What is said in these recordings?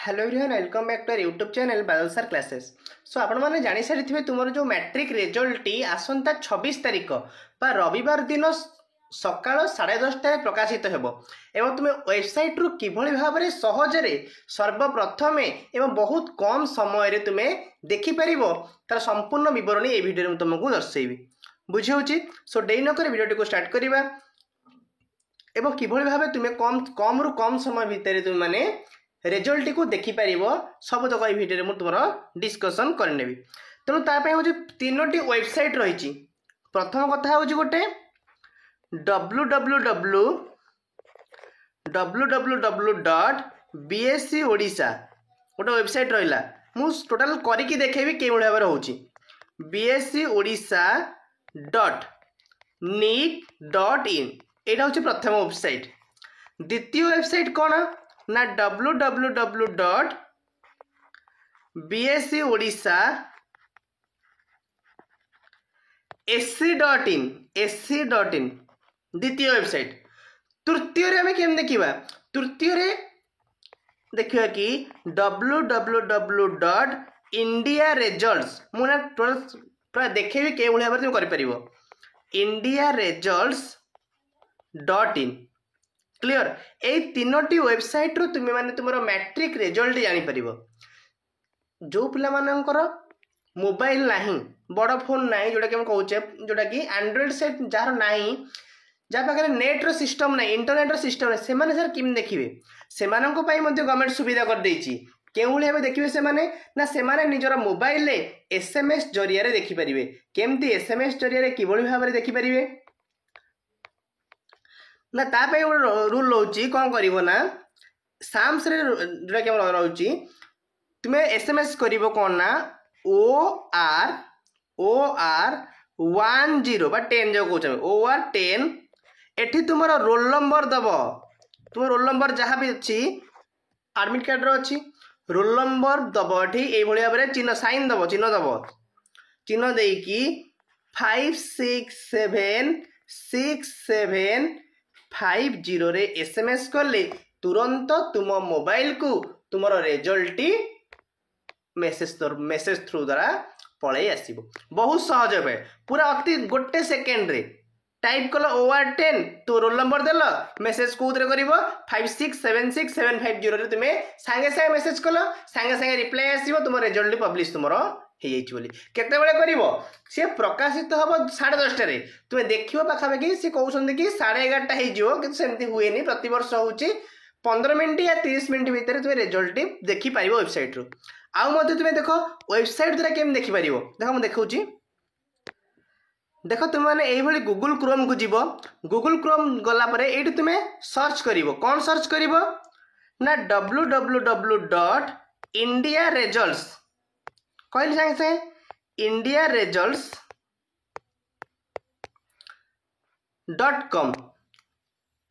Hello everyone welcome back to YouTube channel Badal sir classes. So आपण मैंने जानी सारी तुम जो मैट्रिक रिजल्ट टी आसंता 26 तारिख बा रविवार दिन सकाळ 10:30 प्रकाशित हेबो एवं तुम वेबसाइट रु किभली भाव में सहजरे सर्वप्रथम एवं बहुत कम समय तुम देखि परिबो तार संपूर्ण विवरणी ए वीडियो में तुमको दर्शेबी बुझी होची। सो डेरी नकर वीडियो को स्टार्ट करिबा एवं किभली भाव तुम कम रु कम समय भितर तुम माने रिजल्ट को देखिपर सब तक ये भिडियो में तुम डिस्कसन करने तेणु तापाई हूँ तीनोटी वेबसाइट रही। प्रथम कथा हूँ गोटे www.bsc odisha गोटे वेबसाइट रहा मुझे टोटाल करके देखेबी के भाव में हूँ bscodisha.nic.in यहाँ हूँ प्रथम वेबसाइट। द्वितीय वेबसाइट कौन ना www.bscodisha.sc.in द्वितीय वेबसाइट। तृतीय आम केम देखा तृतीय देखा कि www.indiaresults मुझे पूरा देखेबी के भाव में तुम कर indiaresults.in क्लियर। ए तीनोटी वेबसाइट रो तुम माने तुम मैट्रिक रिजल्ट जानी परिबो। जो पिला मानकर मोबाइल नाही बड़ फोन नाही जोटा कि हम कहूचे जोटा कि एंड्रॉइड सेट जार नाही जा पाखे नेट रो सिस्टम नाही इंटरनेट रो सिस्टम नाही से माने सर किम देखिबे से माननको पाई मध्ये गवर्नमेंट सुविधा कर देछि केउ भाबे देखिबे से माने ना से माने निजरा मोबाइल ले एसएमएस जरिया रे देखि परिबे। केमती एसएमएस जरिया रे किबोली भाबे देखि परिबे ना तापाई रूल रोचे कौन कर साम्स जोटा कि रोचे तुम एसएमएस कर कौन ना OR10 बा 10 जो कौन OR10 एठी तुम रोल नंबर दब तुम रोल नंबर जहाँ भी अच्छी एडमिट कार्ड अच्छी रोल नंबर दब ये भाव में चिन्ह साइन दब चिन्ह देकी 5676750 रे एसएमएस कले तुरंत तुम मोबाइल को तुम रिजल्ट मेसेज थ्रू द्वारा पलि आसो बहुत सहज है पूरा अति गोटे सेकेंड रे टाइप कल OR10 तो रोल नंबर देल मेसेज कौन कर 5676750 रे तुम सांगे सांगे मेसेज कल सांगे सांगे रिप्लाई आसो तुम रिजल्ट पब्लिश तुम केते सी प्रकाशित हम 10:30 तुम्हें देख पाखापाखि सी कहते कि 11:30 होमती हुए प्रत वर्ष हूँ 15 मिनट या 30 मिनट भितर तुम रिजल्ट देखिपर वेबसाइट रु आउ तुम्हें देख वेबसाइट द्वारा केम देखिपर देख मुझे देखा देख तुम मैंने यही गूगल क्रोम को जीव गूगल क्रोम गलापर ये तुम्हें सर्च कर कौन सर्च कर ना www.indiaresults कहली सागे सागे indiaresults.com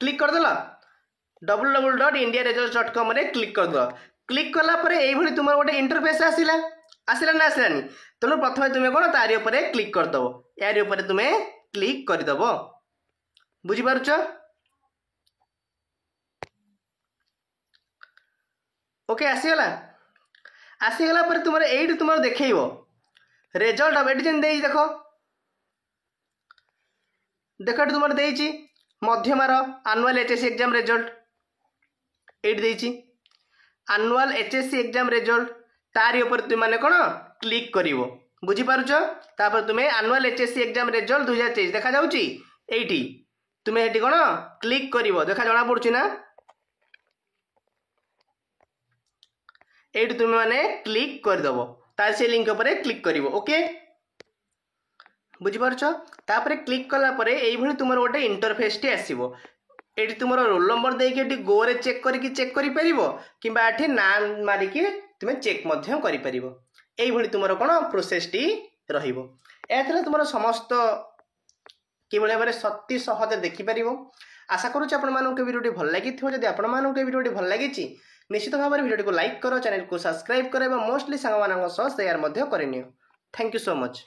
क्लिक करदेल www.indiaresults.com रे क्लिक करद क्लिक कलापर ये तुम गोटे इंटरफेस आसला ना आसलानी तेणु प्रथम तुम्हें कौन तारी उपर क्लिक करदेव यार उपर तुम्हें क्लिक करदेव बुझीपारुछ। ओके आसीगला आसीगला पर तुम ये तुम देखेब रिजल्ट अब ये देख देख तुम देती मध्यमार आनुआल एचएससी एग्जाम रिजल्ट ये आनुआल एचएससी एग्जाम रिजल्ट तारी ऊपर तुम मैंने कौन क्लिक कर बुझीपारुछ तापर तुम्हें आनुआल एचएससी एग्जाम रिजल्ट 2023 देखा जाउची एठी तुम्हें ये कौन क्लिक कर देखा जना पड़ुची ना ये तुम मैंने क्लिक करदेव तार से लिंक पर क्लिक कर ओके बुझीपारुछ तापर क्लिक कलापर ये तुम गोटे इंटरफेस टी आसो ये तुम रोल नंबर देके गो रे चेक करके चेक कर कि ना मारिकी तुम्हें चेक कर ये तुम कौन प्रोसेस टी रहा तुम समस्त कि भाव में सती सहज देखिपर। आशा करुँच आपको वीडियो भल लगी जब आपको वीडियो भल लगी निश्चित भाव में वीडियो को लाइक करो चैनल को सब्सक्राइब करो मोस्टली सांग शेयर करनी। Thank you so much.